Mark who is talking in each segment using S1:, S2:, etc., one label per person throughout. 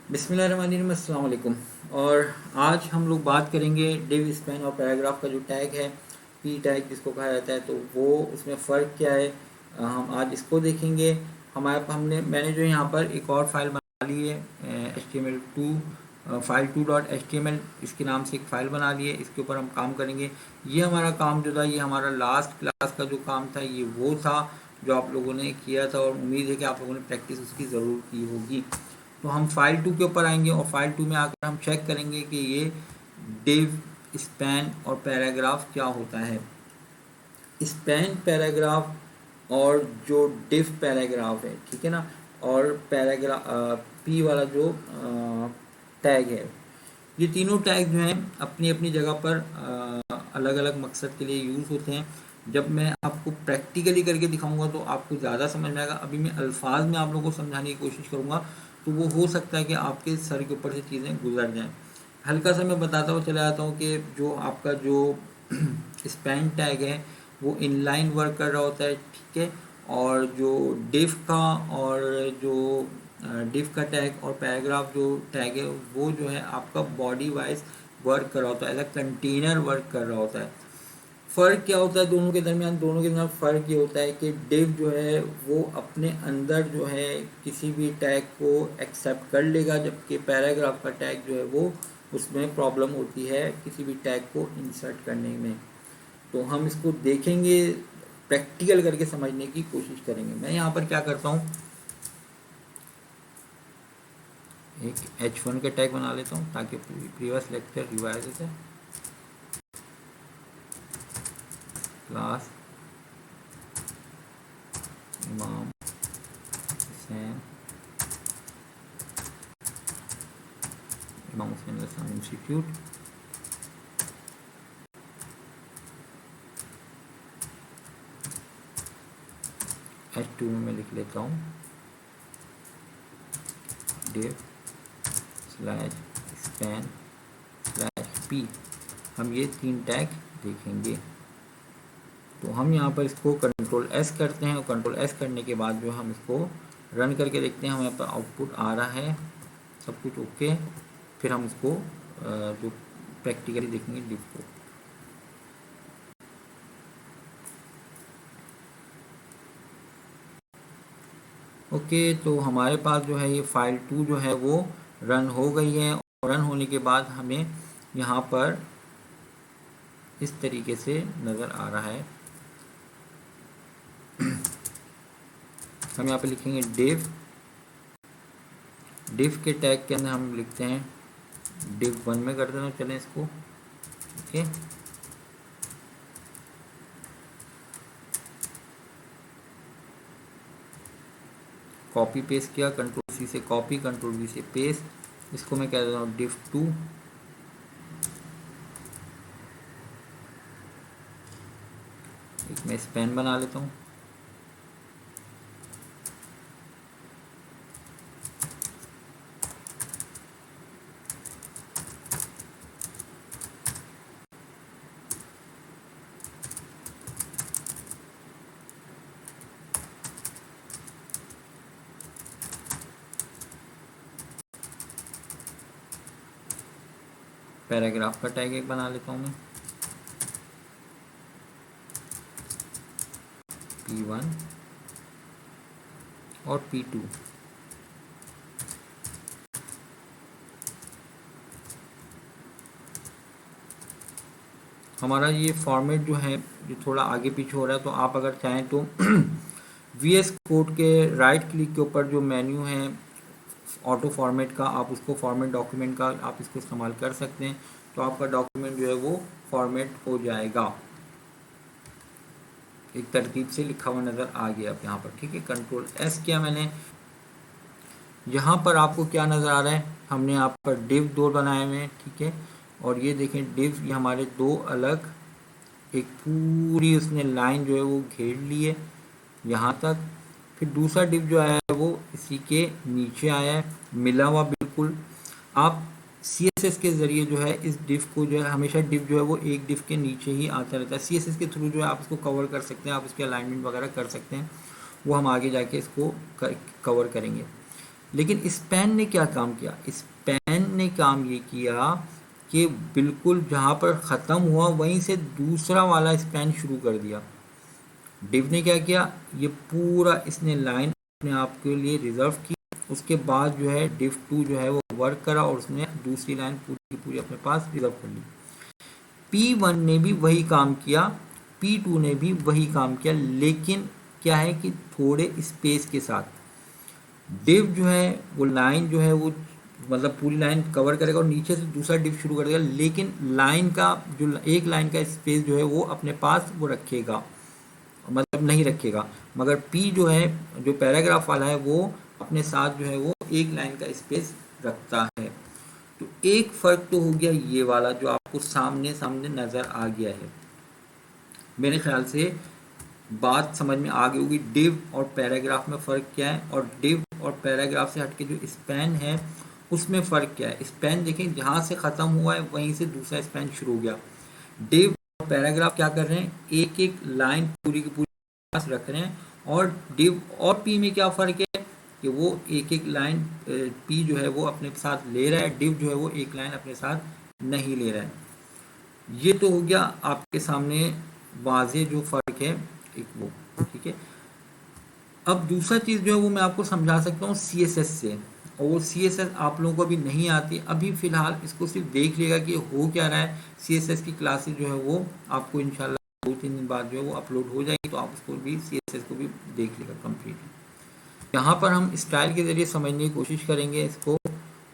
S1: बिस्मिल्लाहिर्रहमानिर्रहीम, अस्सलाम वालेकुम। और आज हम लोग बात करेंगे डिव स्पैन और पैराग्राफ का जो टैग है, पी टैग जिसको कहा जाता है, तो वो उसमें फ़र्क क्या है, हम आज इसको देखेंगे। मैंने जो यहाँ पर एक और फाइल बना ली है, HTML2 फाइल 2.html इसके नाम से एक फ़ाइल बना ली है। इसके ऊपर हम काम करेंगे। ये हमारा काम जो था, ये हमारा लास्ट क्लास का जो काम था, ये वो था जो आप लोगों ने किया था, और उम्मीद है कि आप लोगों ने प्रैक्टिस उसकी ज़रूर की होगी। तो हम फाइल 2 के ऊपर आएंगे और फाइल 2 में आकर हम चेक करेंगे कि ये डिव, स्पैन और पैराग्राफ क्या होता है। स्पैन पैराग्राफ और जो डिव पैराग्राफ है, ठीक है ना, और पैराग्राफ पी वाला जो टैग है, ये तीनों टैग जो हैं अपनी अपनी जगह पर अलग अलग मकसद के लिए यूज़ होते हैं। जब मैं आपको प्रैक्टिकली करके दिखाऊंगा तो आपको ज़्यादा समझ में आएगा। अभी मैं अल्फाज में आप लोगों को समझाने की कोशिश करूंगा, तो वो हो सकता है कि आपके सर के ऊपर से चीज़ें गुजर जाएं। हल्का सा मैं बताता हुआ चला जाता हूँ कि जो आपका जो स्पैन टैग है वो इनलाइन वर्क कर रहा होता है, ठीक है। और जो डिव का और जो डिव का टैग और पैराग्राफ जो टैग है, वो जो है आपका बॉडी वाइज वर्क कर रहा होता है, एज अ कंटेनर वर्क कर रहा होता है। फ़र्क क्या होता है दोनों के दरमियान? दोनों के दरमियान फ़र्क ये होता है कि डिव जो है वो अपने अंदर जो है किसी भी टैग को एक्सेप्ट कर लेगा, जबकि पैराग्राफ का टैग जो है वो उसमें प्रॉब्लम होती है किसी भी टैग को इंसर्ट करने में। तो हम इसको देखेंगे, प्रैक्टिकल करके समझने की कोशिश करेंगे। मैं यहाँ पर क्या करता हूँ, एक H1 का टैग बना लेता हूँ ताकि प्रीवियस लेक्चर रिवाइज हो जाए। क्लास इमाम हुसैन, इमाम हुसैन इस्लाम इंस्टीट्यूट, H2 में मैं लिख लेता हूँ div slash span slash P. हम ये तीन टैग देखेंगे। तो हम यहाँ पर इसको कंट्रोल एस करते हैं, और कंट्रोल एस करने के बाद जो हम इसको रन करके देखते हैं, हमें पर आउटपुट आ रहा है, सब कुछ ओके। फिर हम इसको जो प्रैक्टिकली देखेंगे डिव को। ओके, तो हमारे पास जो है ये फाइल 2 जो है वो रन हो गई है, और रन होने के बाद हमें यहाँ पर इस तरीके से नज़र आ रहा है। हम यहाँ पे लिखेंगे डिव, डिव के टैग के अंदर हम लिखते हैं डिव 1 में कर देना, चलें इसको, ओके। कॉपी पेस्ट किया, कंट्रोल सी से कॉपी, कंट्रोल वी से पेस्ट। इसको मैं कह देता हूँ डिव 2। एक मैं स्पैन बना लेता हूँ। पैराग्राफ का टैग एक बना लेता हूँ मैं, P1 और P2। हमारा ये फॉर्मेट जो है जो थोड़ा आगे पीछे हो रहा है, तो आप अगर चाहें तो VS कोड के राइट क्लिक के ऊपर जो मेन्यू है ऑटो फॉर्मेट का, आप उसको फॉर्मेट डॉक्यूमेंट का आप इसको इस्तेमाल कर सकते हैं। तो आपका डॉक्यूमेंट जो है वो फॉर्मेट हो जाएगा, एक तरतीब से लिखा हुआ नज़र आ गया आप यहाँ पर, ठीक है। कंट्रोल एस किया मैंने। यहाँ पर आपको क्या नज़र आ रहा है, हमने यहाँ पर डिव 2 बनाए हुए हैं, ठीक है। और ये देखें डिव, ये हमारे दो अलग, एक पूरी उसने लाइन जो है वो घेर ली है यहाँ तक। फिर दूसरा डिव जो आया है वो इसी के नीचे आया है, मिला हुआ बिल्कुल। आप CSS के ज़रिए जो है इस डिव को जो है, हमेशा डिव जो है वो एक डिव के नीचे ही आता रहता है। CSS के थ्रू जो है आप इसको कवर कर सकते हैं, आप इसके अलाइनमेंट वगैरह कर सकते हैं, वो हम आगे जाके इसको कवर करेंगे। लेकिन स्पैन ने क्या काम किया, स्पैन ने काम ये किया कि बिल्कुल जहाँ पर ख़त्म हुआ वहीं से दूसरा वाला स्पैन शुरू कर दिया। डिव ने क्या किया, ये पूरा इसने लाइन अपने आप के लिए रिजर्व की, उसके बाद जो है डिव 2 जो है वो वर्क करा और उसने दूसरी लाइन पूरी की पूरी अपने पास रिजर्व कर ली। P1 ने भी वही काम किया, P2 ने भी वही काम किया, लेकिन क्या है कि थोड़े स्पेस के साथ। डिव जो है वो लाइन जो है वो मतलब पूरी लाइन कवर करेगा और नीचे से दूसरा डिव शुरू कर देगा, लेकिन लाइन का जो एक लाइन का स्पेस जो है वो अपने पास वो रखेगा, मतलब नहीं रखेगा, मगर पी जो है जो पैराग्राफ वाला है वो अपने साथ जो है वो एक लाइन का स्पेस रखता है। तो एक फर्क तो हो गया ये वाला जो आपको सामने सामने नज़र आ गया है। मेरे ख्याल से बात समझ में आ गई होगी डिव और पैराग्राफ में फ़र्क क्या है, और डिव और पैराग्राफ से हटके जो स्पैन है उसमें फ़र्क क्या है। स्पैन देखें जहाँ से ख़त्म हुआ है वहीं से दूसरा स्पैन शुरू हो गया। डिव और पैराग्राफ क्या कर रहे हैं, एक एक लाइन पूरी की पूरी पास रख रहे हैं, और डिव और पी में क्या फ़र्क है कि वो एक एक लाइन पी जो है वो अपने साथ ले रहा है, डिव जो है वो एक लाइन अपने साथ नहीं ले रहा है। ये तो हो गया आपके सामने वाज़े जो फ़र्क है एक वो, ठीक है। अब दूसरा चीज़ जो है वो मैं आपको समझा सकता हूँ CSS से, और वो CSS आप लोगों को अभी नहीं आती, अभी फ़िलहाल इसको सिर्फ देख लेगा कि हो क्या रहा है। CSS की क्लासेस जो है वो आपको इंशाल्लाह 2-3 दिन बाद जो है वो अपलोड हो जाएगी, तो आप उसको भी CSS को भी देख लेगा कम्प्लीटली। यहाँ पर हम स्टाइल के ज़रिए समझने की कोशिश करेंगे इसको,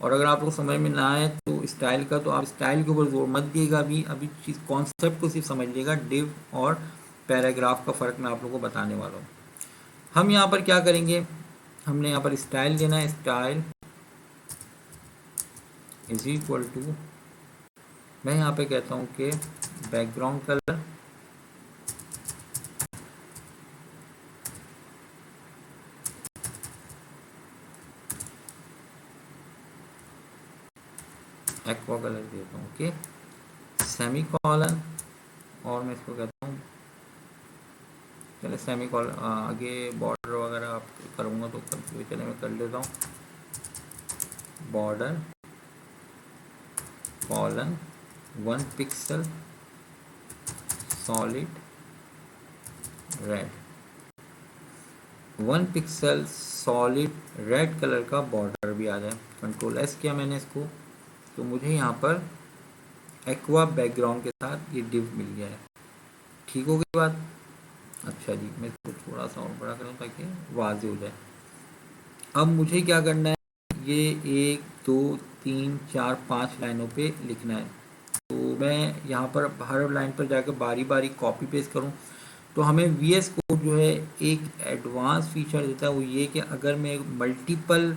S1: और अगर आप लोग समझ में ना आए तो स्टाइल का, तो आप स्टाइल के ऊपर जोर मत दिएगा, अभी चीज़ कॉन्सेप्ट को सिर्फ समझ लिएगा। डिव और पैराग्राफ का फ़र्क मैं आप लोगों को बताने वाला हूँ। हम यहाँ पर क्या करेंगे, हमने यहाँ पर स्टाइल देना है, स्टाइल इज इक्वल टू, मैं यहाँ पे कहता हूँ कि बैकग्राउंड कलर एक्वा कलर देता हूँ, ओके, सेमी कॉलन, और मैं इसको कहता हूँ, चले सेमी कॉलन आगे बॉर्डर वगैरह आप करूँगा तो चले मैं कर लेता हूँ, border colon 1 pixel solid red, 1 pixel solid red colour का बॉर्डर भी आ जाए। कंट्रोल एस किया मैंने इसको, तो मुझे यहाँ पर एक्वा बैकग्राउंड के साथ ये डिव मिल गया है। ठीक हो गई बात। अच्छा जी, मैं इसको थोड़ा सा और बड़ा करूँ ताकि वाज़ेह हो जाए। अब मुझे क्या करना है, ये 1 2 3 4 5 लाइनों पे लिखना है। तो मैं यहाँ पर हर लाइन पर जाकर बारी बारी कॉपी पेस्ट करूँ, तो हमें VS कोड जो है एक एडवांस फीचर देता है, वो ये कि अगर मैं मल्टीपल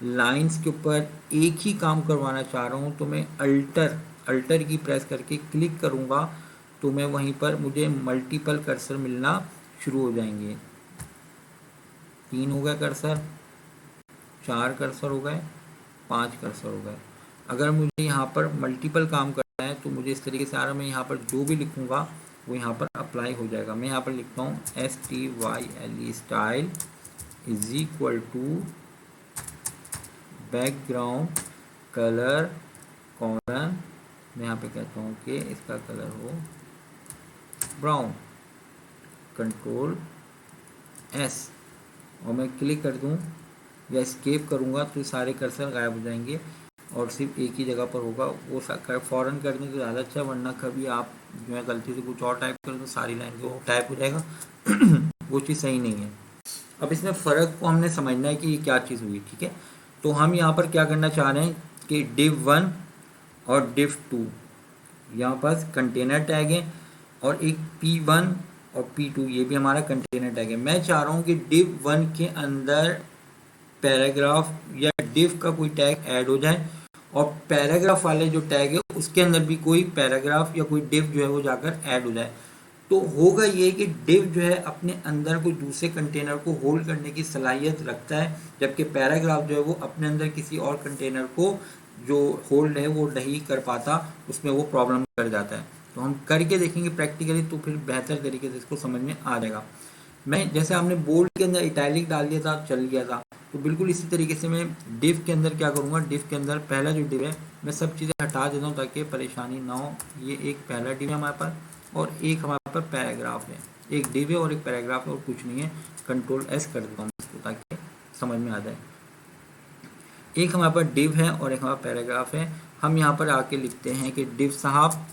S1: लाइंस के ऊपर एक ही काम करवाना चाह रहा हूँ तो मैं अल्टर की प्रेस करके क्लिक करूँगा, तो मैं वहीं पर मुझे मल्टीपल कर्सर मिलना शुरू हो जाएंगे। 3 हो गए कर्सर, 4 कर्सर हो गए, 5 कर्सर हो गए। अगर मुझे यहाँ पर मल्टीपल काम करना है तो मुझे इस तरीके से आ रहा, मैं यहाँ पर जो भी लिखूँगा वो यहाँ पर अप्लाई हो जाएगा। मैं यहाँ पर लिखता हूँ STYLE style is equal to background colour colon, मैं यहाँ पे कहता हूँ कि इसका कलर हो ब्राउन, कंट्रोल S, और मैं क्लिक कर दूँ या एस्केप करूँगा तो सारे कर्सर गायब हो जाएंगे और सिर्फ एक ही जगह पर होगा। वो फ़ौरन कर दें तो ज़्यादा अच्छा, वरना कभी आप जो है गलती से कुछ और टाइप करें तो सारी लाइन जो टाइप हो जाएगा वो चीज़ सही नहीं है। अब इसमें फ़र्क को हमने समझना है कि ये क्या चीज़ हुई, ठीक है। तो हम यहाँ पर क्या करना चाह रहे हैं कि div 1 और div 2 यहाँ पर कंटेनर टैग है, और एक P1 और P2 ये भी हमारा कंटेनर टैग है। मैं चाह रहा हूँ कि div 1 के अंदर पैराग्राफ या div का कोई टैग ऐड हो जाए, और पैराग्राफ वाले जो टैग है उसके अंदर भी कोई पैराग्राफ या कोई div जो है वो जाकर ऐड हो जाए। तो होगा ये कि div जो है अपने अंदर कोई दूसरे कंटेनर को होल्ड करने की सलाहियत रखता है, जबकि पैराग्राफ जो है वो अपने अंदर किसी और कंटेनर को जो होल्ड है वो नहीं कर पाता, उसमें वो प्रॉब्लम कर जाता है। तो हम करके देखेंगे प्रैक्टिकली, तो फिर बेहतर तरीके से इसको समझ में आ जाएगा। मैं जैसे हमने बोल्ड के अंदर इटैलिक डाल दिया था, चल गया था, तो बिल्कुल इसी तरीके से मैं डिव के अंदर क्या करूँगा, डिव के अंदर पहला जो डिव है मैं सब चीज़ें हटा देता हूँ ताकि परेशानी ना हो। ये एक पहला डिव है हमारे पास और एक हमारे पास पैराग्राफ है, एक डिव है और एक पैराग्राफ है और कुछ नहीं है। कंट्रोल एस कर देता हूँ इसको ताकि समझ में आ जाए। एक हमारे पास डिव है और एक हमारा पैराग्राफ है। हम यहाँ पर आके लिखते हैं कि डिव साहब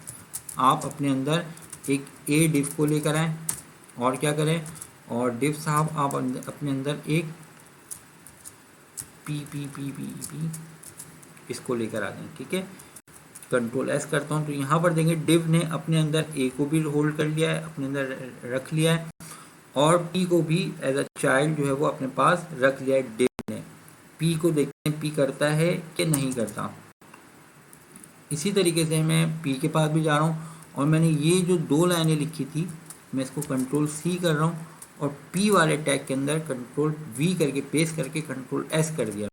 S1: आप अपने अंदर एक ए डिव को लेकर आएँ और क्या करें, और डिव साहब आप अपने अंदर एक पी इसको लेकर आ जाएं। ठीक है, कंट्रोल एस करता हूँ तो यहाँ पर देंगे डिव ने अपने अंदर ए को भी होल्ड कर लिया है, अपने अंदर रख लिया है और पी को भी एज अ चाइल्ड जो है वो अपने पास रख लिया है डिव ने। पी को देखते हैं पी करता है कि नहीं करता। इसी तरीके से मैं पी के पास भी जा रहा हूँ और मैंने ये जो दो लाइनें लिखी थी मैं इसको कंट्रोल सी कर रहा हूँ और पी वाले टैग के अंदर कंट्रोल वी करके पेस्ट करके कंट्रोल एस कर दिया।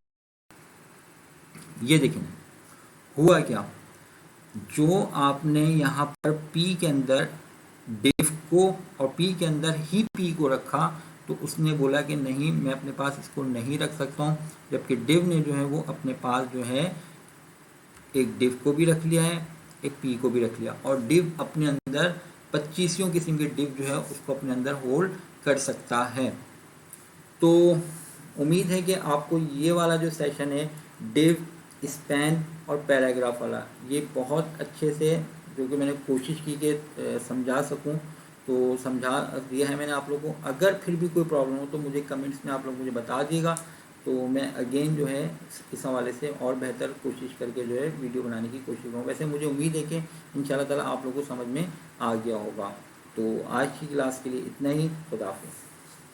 S1: ये देखें हुआ क्या, जो आपने यहाँ पर पी के अंदर डिव को और पी के अंदर ही पी को रखा तो उसने बोला कि नहीं मैं अपने पास इसको नहीं रख सकता हूँ, जबकि डिव ने जो है वो अपने पास जो है एक डिव को भी रख लिया है, एक पी को भी रख लिया और डिव अपने अंदर 25 किस्म के डिव जो है उसको अपने अंदर होल्ड कर सकता है। तो उम्मीद है कि आपको ये वाला जो सेशन है डिव, स्पैन और पैराग्राफ वाला ये बहुत अच्छे से, जो कि मैंने कोशिश की कि समझा सकूं, तो समझा दिया है मैंने आप लोगों को। अगर फिर भी कोई प्रॉब्लम हो तो मुझे कमेंट्स में आप लोग मुझे बता दिएगा, तो मैं अगेन जो है इस हवाले से और बेहतर कोशिश करके जो है वीडियो बनाने की कोशिश करूँ। वैसे मुझे उम्मीद है कि इंशाल्लाह ताला आप लोगों को समझ में आ गया होगा। तो आज की क्लास के लिए इतना ही। खुदा हाफिज़।